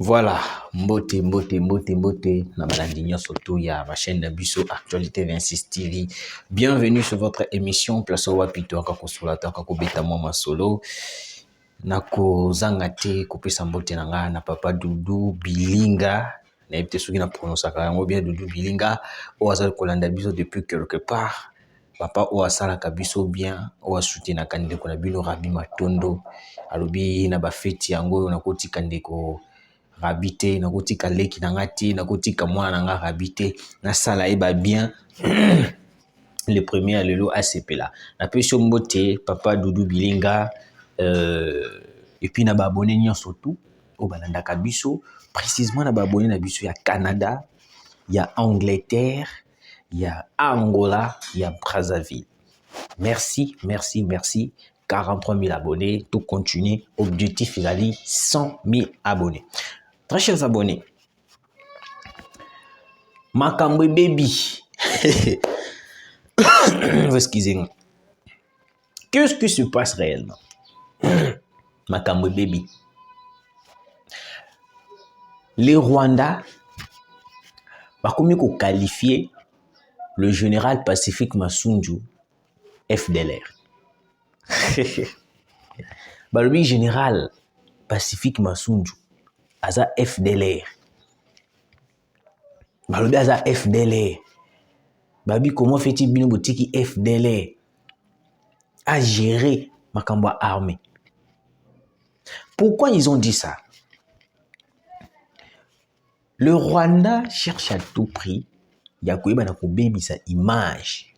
Voilà, mbote, na balandinyo surtout ya ma chaîne Nabiso Actualité 26 TV. Bienvenue sur votre émission Place au Wapito Kakosulateur Kakobeta Mama Solo. Nako zangate kopesa mbote nanga na papa Doudou Bilinga. Na yebite soki na prononcaka yango bien Doudou Bilinga. O azali kolanda biso depuis quelque part. Papa o asalaka biso bien, o asoutenaka ndeko na bino Rabi Matondo. Alobi na bafeti yango na kotika ndeko Rabité, na kotika leki na ngati, na kotika mwana nga Rabité, na sala eba bien. Le premier alelo ACP là. Na pesho mbote papa Doudou Bilinga et puis na ba abonné nyon surtout au balanda kabiso, précisément na ba abonné na biso ya Canada, ya Angleterre, ya Angola, ya Brazzaville. Merci. 43 000 abonnés, tout continue. Objectif il 100 000 abonnés. Très chers abonnés, Makambwe baby. Excusez-moi. Qu'est-ce qui se passe réellement? Makambwe baby. Les Rwandais va comme qualifier le général Pacifique Massunju FDLR. Bah le général Pacifique Massunju aza FDLR. Bah le aza FDLR. Babi comment fait-il bien boutique FDLR à gérer Makambwa armée? Pourquoi ils ont dit ça? Le Rwanda cherche à tout prix ya koyeba na kobebisa image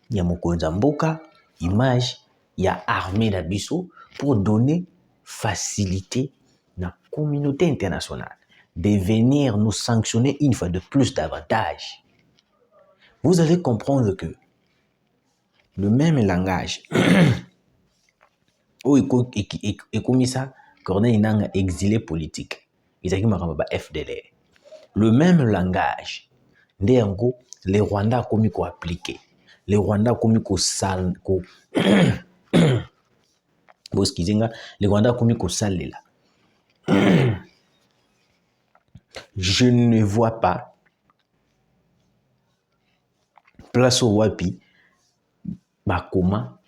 ya mokonzi mboka, image ya armée na biso pour donner facilité na communauté internationale de venir nous sanctionner une fois de plus davantage. Vous allez comprendre que le même langage où il commis ça, Corneille Nangaa exilé politique, ils ont dit FDLR. Le même langage, les Rwandais ont commis quoi appliquer, les Rwandais ont commis quoi sal, les Rwandais ont commis quoi sal là. Je ne vois pas place au wapi bakoma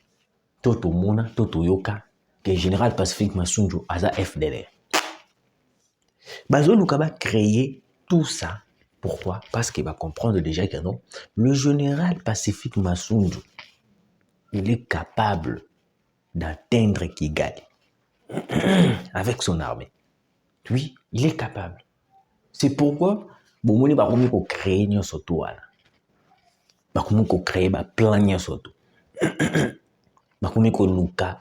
toto mona toto yoka que général Pacifique Massunju aza FDLR. Bazo Lukaba créer tout ça. Pourquoi? Parce qu'il va comprendre déjà que non, le général Pacifique Massunju, il est capable d'atteindre Kigali avec son armée. Oui, il est capable. C'est pourquoi Bomoni va créer un soto là. Va créer un plan soto. Va luka.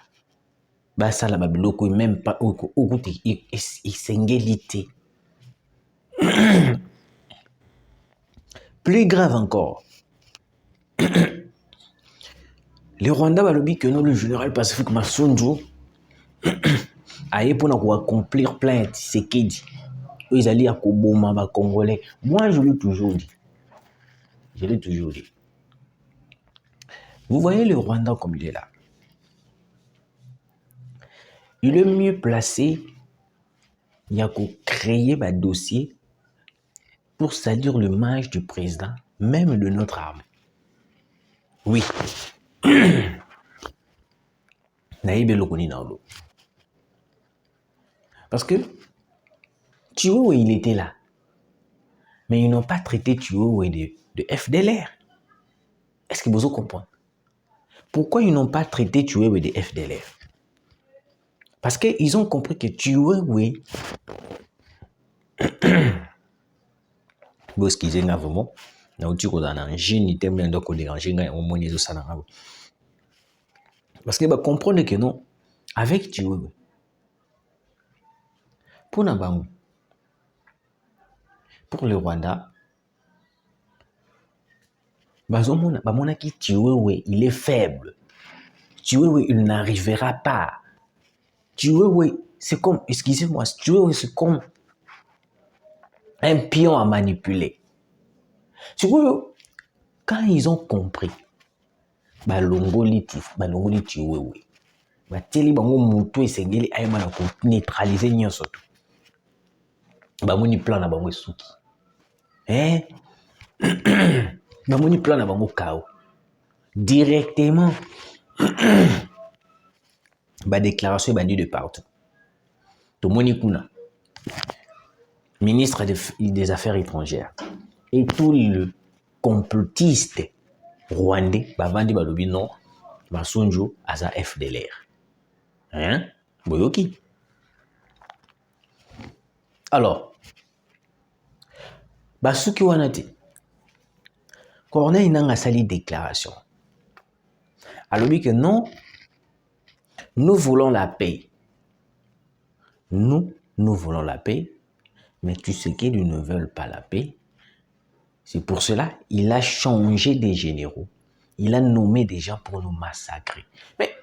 Ba sala babiloko même pas au singélité. Plus grave encore, les Rwandais va le dire que non, le général Pacifique Massunju a eu pour accomplir plein de ce qu'il dit. Ils allaient à Koboma, à Congolais. Moi, je l'ai toujours dit. Vous voyez le Rwanda comme il est là. Il est mieux placé, il y a qu'à créer un dossier pour salir l'image du président, même de notre armée. Oui. Parce que Tuowe, il était là. Mais ils n'ont pas traité Tuowe de FDLR. Est-ce que vous comprenez? Pourquoi ils n'ont pas traité Tuowe de FDLR? Parce qu'ils ont compris que Tuowe, parce qu'ils ont vraiment, parce qu'ils comprennent que non, avec Tuowe, pour le Rwanda, Tuowe, il est faible. Tuowe, il n'arrivera pas. Tuowe, c'est comme, excusez-moi, Tuowe, c'est comme un pion à manipuler. Tuowe, quand ils ont compris, balongoli Tuowe, bateli bango muto esengeli ayema na neutraliser nyonso. bamoni plan na bango esuki. Bamoni plan na bango kao. Directement, déclaration bandit de partout. Tomoni kuna, ministre des Affaires étrangères, et tout le complotiste rwandais, bavandi balobi non, Masunju aza FDLR. Boyoki. Alors, basuki wanati, Corneille Nangaa sali déclaration. Alors dit que non, nous voulons la paix. Nous voulons la paix, mais Tshisekedi ne veulent pas la paix. C'est pour cela il a changé des généraux. Il a nommé des gens pour nous massacrer. Mais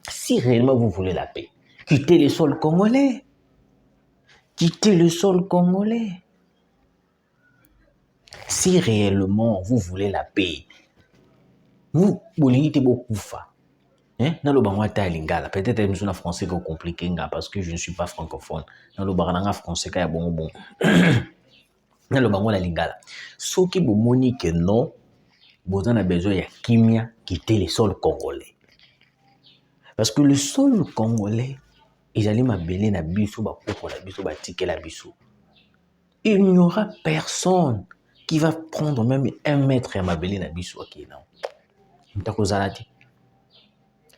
si réellement vous voulez la paix, quittez le sol congolais. Quittez le sol congolais. Si réellement vous voulez la paix, vous voulez beaucoup fa. Peut-être que je suis français compliqué parce que je ne suis pas francophone. Dans le français, il y a bon. Dans le bango la lingala. Ce qui vous montre que non, vous avez besoin de kimia quitter le sol congolais. Parce que le sol congolais, ils allaient m'appeler na biso, la biso. Il n'y aura personne qui va prendre même 1 mètre à m'appeler na biso.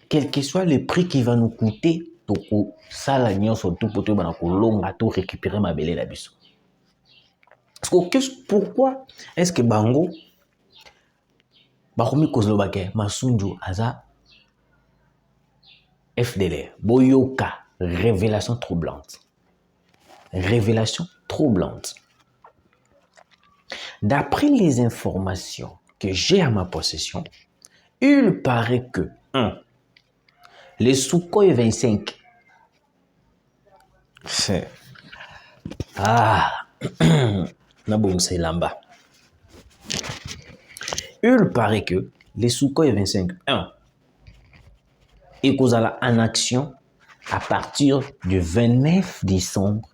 Quel que soit le prix qui va nous coûter, pour récupérer ma belle la biso. Pourquoi est-ce que Bango Bakomi Kozlobake Masunju aza FDLR Boyoka, révélation troublante. Révélation troublante. D'après les informations que j'ai à ma possession, il paraît que les Sukhoi 25 c'est il paraît que les Sukhoi 25 et kozala en action à partir du 29 décembre,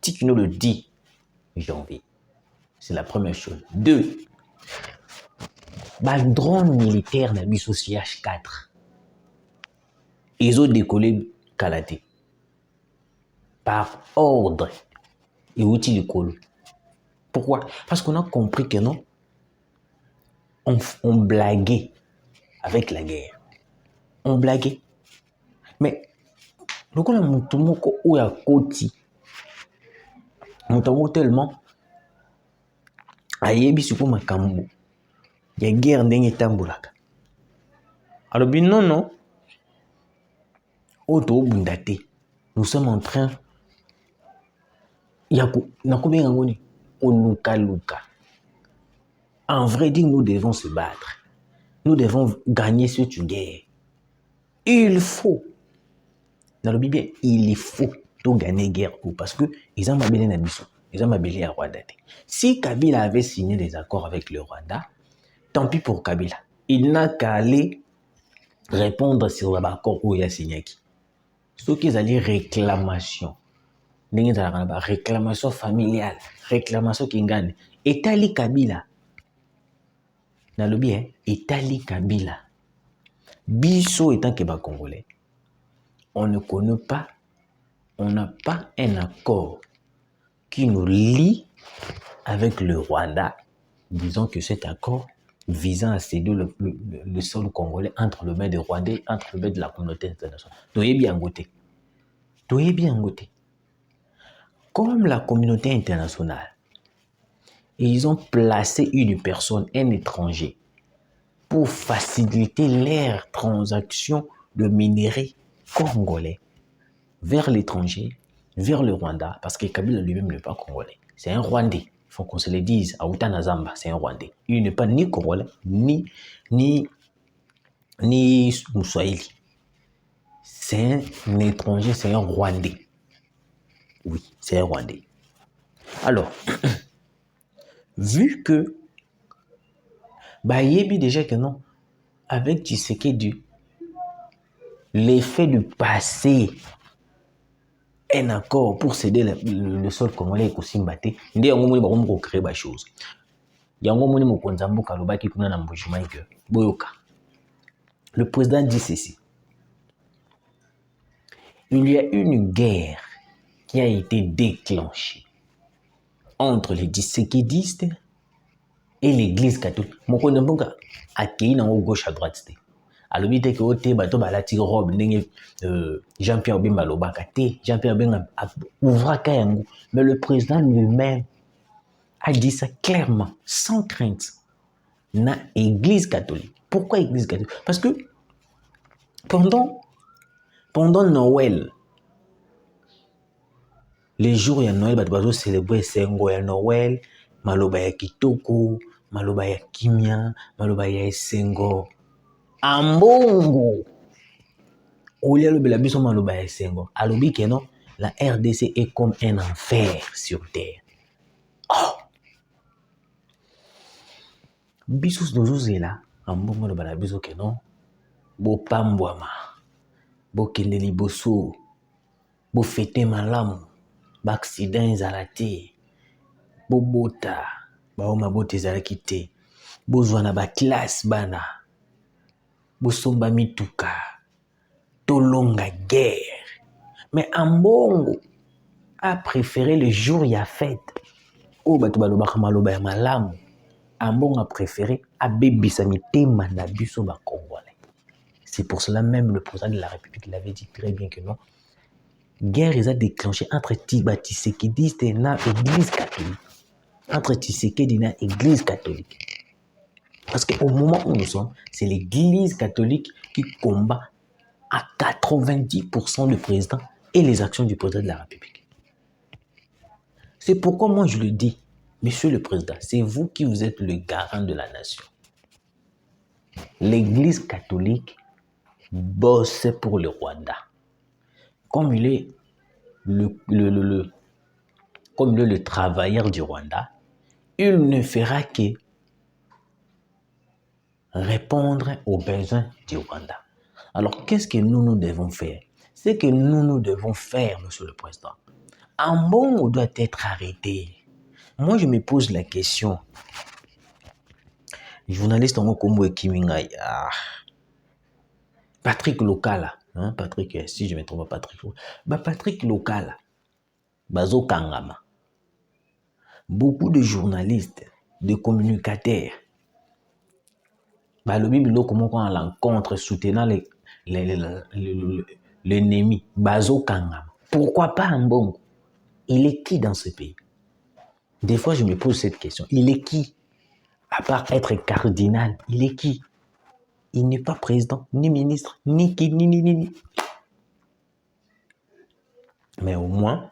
tikino le 10 janvier. C'est la première chose. 2. Drone militaire na biso CH4. Ils ont décollé Kalaté. Par ordre. Et outil de colo. Pourquoi? Parce qu'on a compris que non, on blaguait avec la guerre. On blaguait. Mais, donc on a montumoko ou ya koti. Montumoko tellement. Ayebi suko makambo. Ya guerre ndenge tambolaka. Alors, bien non. Auto bundate. Nous sommes en train. En vrai dire, nous devons se battre. Nous devons gagner cette guerre. Il faut. Dans le Bible, il faut tout gagner guerre parce que ils ont mabélé na biso. Ils ont mabélé à Rwanda. Si Kabila avait signé des accords avec le Rwanda, tant pis pour Kabila. Il n'a qu'à aller répondre sur l'accord où il a signé. Ce qu'ils allaient réclamation. Réclamation familiale, réclamation kingane. Etali Kabila. Dans le bien, Etali Kabila. Biso étant que Congolais, on ne connaît pas, on n'a pas un accord qui nous lie avec le Rwanda. Disons que cet accord visant à céder le sol congolais entre le main des Rwandais, entre le main de la communauté internationale. Doyez bien goûter. Comme la communauté internationale, ils ont placé une personne, un étranger, pour faciliter leurs transactions de minerais congolais vers l'étranger, vers le Rwanda, parce que Kabila lui-même n'est pas congolais. C'est un Rwandais. Il faut qu'on se le dise. Aouta Nazamba, c'est un Rwandais. Il n'est pas ni congolais, ni Moussaïli. C'est un étranger, c'est un Rwandais. Oui, c'est un Rwandais. Alors, vu que Bayebi déjà que non, avec Tshisekedi, l'effet du passé un accord pour céder le sol congolais et Kosimbate. Il y a un moment où on crée des choses. Il y a un moment où on a qui kuna na mbujuma que boyoka. Le président dit ceci. Il y a une guerre qui a été déclenchée entre les disséquédistes et l'église catholique. Moko ndamboka akei na gauche à droite. Alors il dit que ote bato balati robe ndenge Jean-Pierre Bemba lobaka te Jean-Pierre Bemba ouvra kayango, mais le président lui-même a dit ça clairement sans crainte na église catholique. Pourquoi église catholique? Parce que pendant Noël, les jours ya Noël bato bazo célébrer sengo ya Noël, maloba ya kitoko, maloba ya kimia, maloba ya esengo. Ambongo Olia le belabiso maloba ya esengo. Alobi que non, la RDC est comme un enfer sur terre. Oh! Bisos dozozela, ambongo le belabiso que non, bo pambwama, bo kende liboso, bo fete malamu, ba accident ezala te, bo bota, ba oma bota ezalaki te, bo zwana ba classe bana, bo somba mituka, tolonga guerre. Mais Ambongo a préféré le jour y a fête. Oh, bato balobaka maloba ya malamu. Ambongo a préféré abebisa mitema na biso ba Congolais. C'est pour cela même le président de la République l'avait dit très bien que non. Guerre est déclenchée entre Tshisekedi et l'église catholique. Entre Tshisekedi et l'église catholique. Parce qu'au moment où nous sommes, c'est l'église catholique qui combat à 90% le président et les actions du président de la République. C'est pourquoi moi je le dis, Monsieur le Président, c'est vous qui vous êtes le garant de la nation. L'Église catholique bosse pour le Rwanda. Comme il est le travailleur du Rwanda, il ne fera que répondre aux besoins du Rwanda. Alors, qu'est-ce que nous devons faire? Ce que nous devons faire, Monsieur le Président, Ambongo doit être arrêté. Moi, je me pose la question. Journaliste en Kombo et Kimingai. Patrick Lokala. Hein, Patrick, si je me trompe pas, Patrick Lokala. Bazo Kangama. Beaucoup de journalistes, de communicateurs, le Bible, comment on l'encontre soutenant l'ennemi. Bazo Kangama. Pourquoi pas Ambongo? Il est qui dans ce pays? Des fois, je me pose cette question. Il est qui? À part être cardinal, il est qui? Il n'est pas président, ni ministre, ni qui, ni. Mais au moins,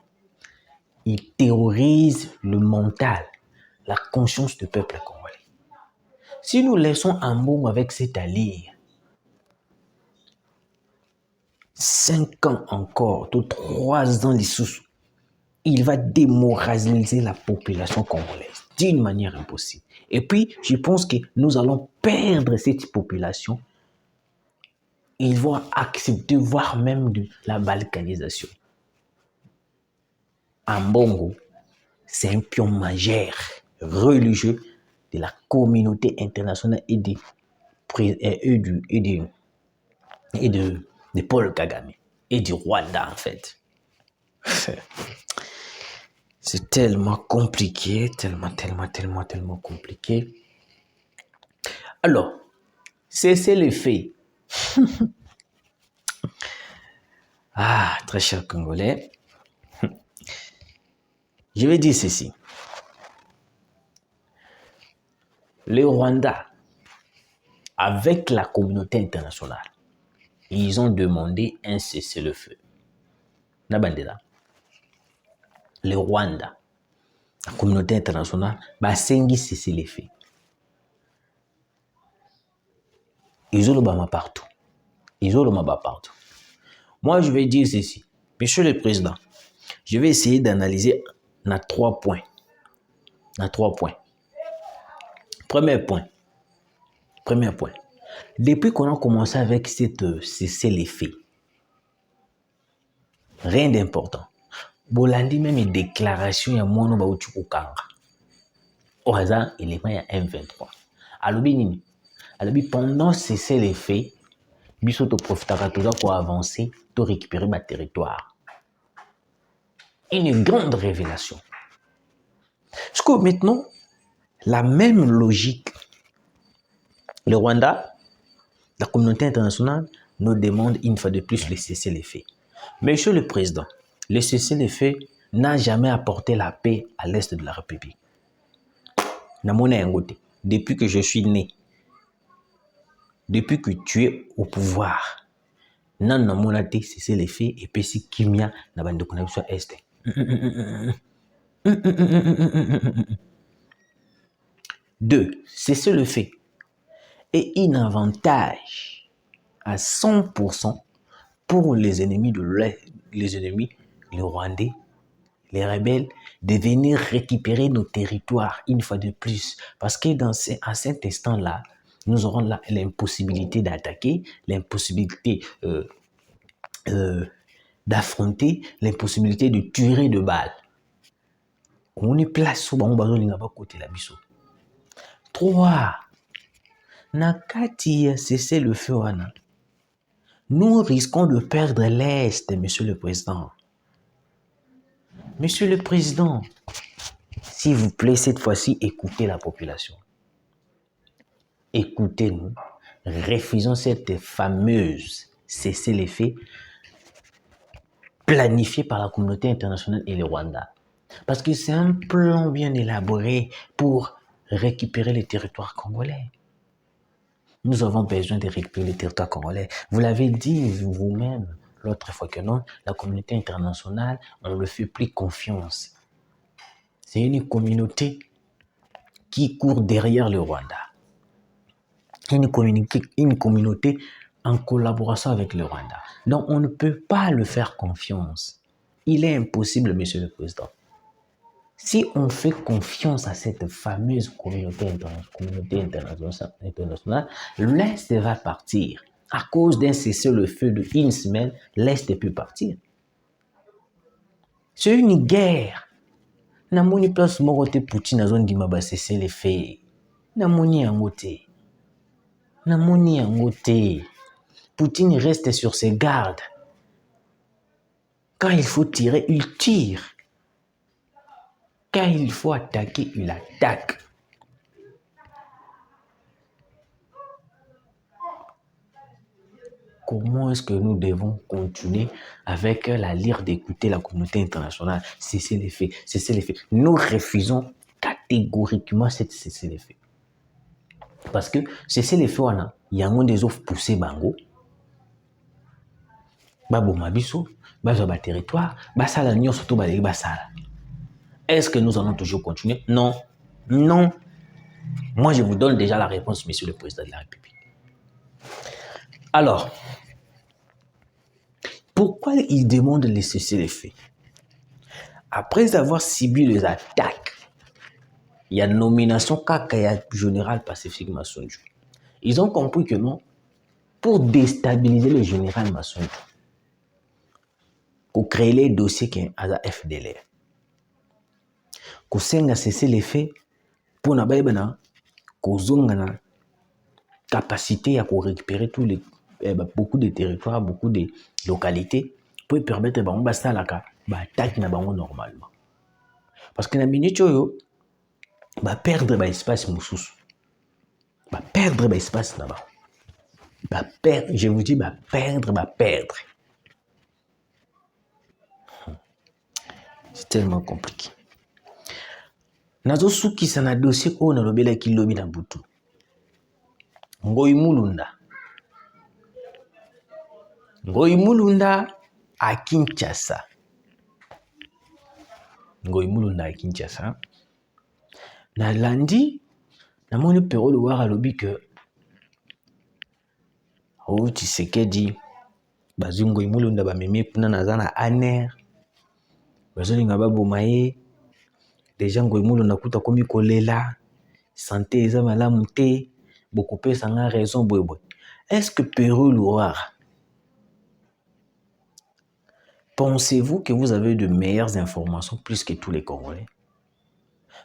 il terrorise le mental, la conscience du peuple congolais. Si nous laissons Ambongo avec cette allure, 5 ans encore, 3 ans les sous, il va démoraliser la population congolaise d'une manière impossible. Et puis, je pense que nous allons perdre cette population. Ils vont accepter, voire même de la balkanisation. Ambongo, c'est un pion majeur religieux de la communauté internationale et de Paul Kagame et du Rwanda en fait. C'est tellement compliqué, tellement compliqué. Alors, c'est le fait. Très cher Congolais. Je vais dire ceci. Le Rwanda, avec la communauté internationale, ils ont demandé un cessez-le-feu. Nabandela. Le Rwanda, la communauté internationale, basengi cessez-le-feu. Ils ont le bama partout. Partout. Moi, je vais dire ceci. Monsieur le Président, je vais essayer d'analyser dans 3 points. Premier point. Depuis qu'on a commencé avec cette cessez-le-feu, rien d'important. bolandi même une déclaration ya mwana bauti kokanga au hasard élément ya M23 alobi nini alobi pendant cesser les faits biso toprofitaka toza koavancer to récupérer ma territoire. Une grande révélation. Parce que maintenant la même logique, le Rwanda, la communauté internationale nous demande une fois de plus de cesser les faits. Monsieur le Président, le cesser les faits n'a jamais apporté la paix à l'est de la République. Depuis que je suis né, depuis que tu es au pouvoir, nan namona te cesser les faits et puis si kimia na bande connexion est. Deux, cesser le fait est un avantage à 100% pour les ennemis de l'Est, les ennemis, les Rwandais, les rebelles, de venir récupérer nos territoires une fois de plus. Parce que à cet instant-là, nous aurons l'impossibilité d'attaquer, l'impossibilité d'affronter, l'impossibilité de tirer de balles. On est place sur le côté la biso. 3. Nakati cesser le feu. Nous risquons de perdre l'Est, Monsieur le Président. Monsieur le Président, s'il vous plaît, cette fois-ci, écoutez la population. Écoutez-nous. Refusons cette fameuse cessez-les-feux planifiée par la communauté internationale et le Rwanda. Parce que c'est un plan bien élaboré pour récupérer les territoires congolais. Nous avons besoin de récupérer les territoires congolais. Vous l'avez dit vous-même l'autre fois que non, la communauté internationale, on ne fait plus confiance. C'est une communauté qui court derrière le Rwanda. Une communauté en collaboration avec le Rwanda. Donc, on ne peut pas le faire confiance. Il est impossible, Monsieur le Président. Si on fait confiance à cette fameuse communauté internationale, l'Est va partir. À cause d'un cessez-le-feu de une semaine, l'Est peut partir. C'est une guerre. Namoni place morote Poutine a zone di maba cessez-le-feu. Namoni angote. Namoni angote. Poutine reste sur ses gardes. Quand il faut tirer, il tire. Quand il faut attaquer, il attaque. Comment est-ce que nous devons continuer avec la lyre d'écouter la communauté internationale? Cesser les faits, cesser les faits. Nous refusons catégoriquement cette cesser les faits. Parce que cesser les faits, il y a des offres poussées bango. Babo mabiso, bazo ba territoire, basala nyon surtout balé basala. Est-ce que nous allons toujours continuer? Non. Non. Moi, je vous donne déjà la réponse, Monsieur le Président de la République. Alors, pourquoi il demande de cesser les faits? Après avoir subi les attaques, il y a une nomination Kakaya général Pacifique Massonjo. Ils ont compris que non, pour déstabiliser le général Massonjo, pour créer les dossiers qui sont à la FDLR, pour cesser les faits, pour na capacité à récupérer tous les beaucoup de territoires, beaucoup de localités pour permettre de faire l'attaque normalement. Parce que la minute où va perdre l'espace moussous, va perdre l'espace là-bas, va perdre, je vous dis, va perdre. C'est tellement compliqué. Nazo suki sana dossier ko na lobela ki lobi na butu. Ngoi Mulunda à Kinshasa. Na lundi, na moni pero le war alobi que Tshisekedi bazu Ngoi Mulunda ba memi puna na zana aner. Bazolinga babomaye. Déjà Ngoi Mulunda kuta komi kolela. Santé eza malamu te. Beaucoup de gens ont raison. Est-ce que Pérou Loire Pensez-vous que vous avez de meilleures informations plus que tous les Congolais?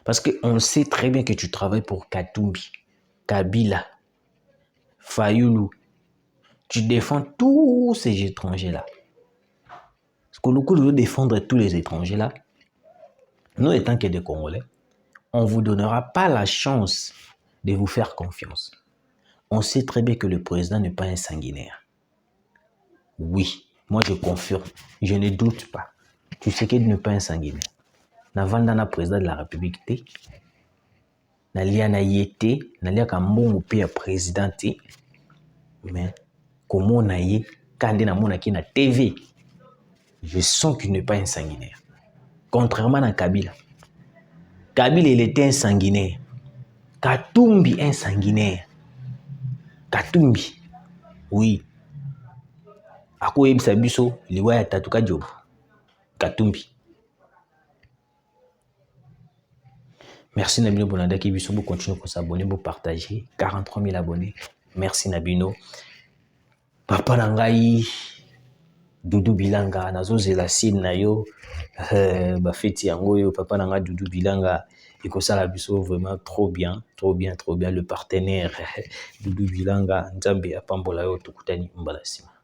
Parce qu'on sait très bien que tu travailles pour Katumbi, Kabila, Fayoulou. Tu défends tous ces étrangers-là. Parce que le coup de défendre tous les étrangers-là, nous étant que des Congolais, on ne vous donnera pas la chance de vous faire confiance. On sait très bien que le président n'est pas un sanguinaire. Oui, moi je confirme, je ne doute pas. Tu sais qu'il n'est pas un sanguinaire. Navanda président de la République, nalia na yete, nalia kambongo pe président, mais comment na ye, quand na mona ki na TV, je sens qu'il n'est pas un sanguinaire. Contrairement à Kabila. Kabila, il était un sanguinaire. Katumbi, un sanguinaire. Katumbi, oui. Ako yebisa biso, liwa ya Tatuka Job. Katumbi. Merci Nabino Bonada qui vous continuez à s'abonner, vous partager. 43 000 abonnés. Merci Nabino. Papa Nangai, Doudou Bilanga, Nazo Zelasine Nayo, Bafeti Yangoyo, Papa Nanga Doudou Bilanga, et que ça la biso vraiment trop bien, trop bien, trop bien. Le partenaire Doudou Bilanga, Nzambe Apambola Yo Tukutani Mbalasima.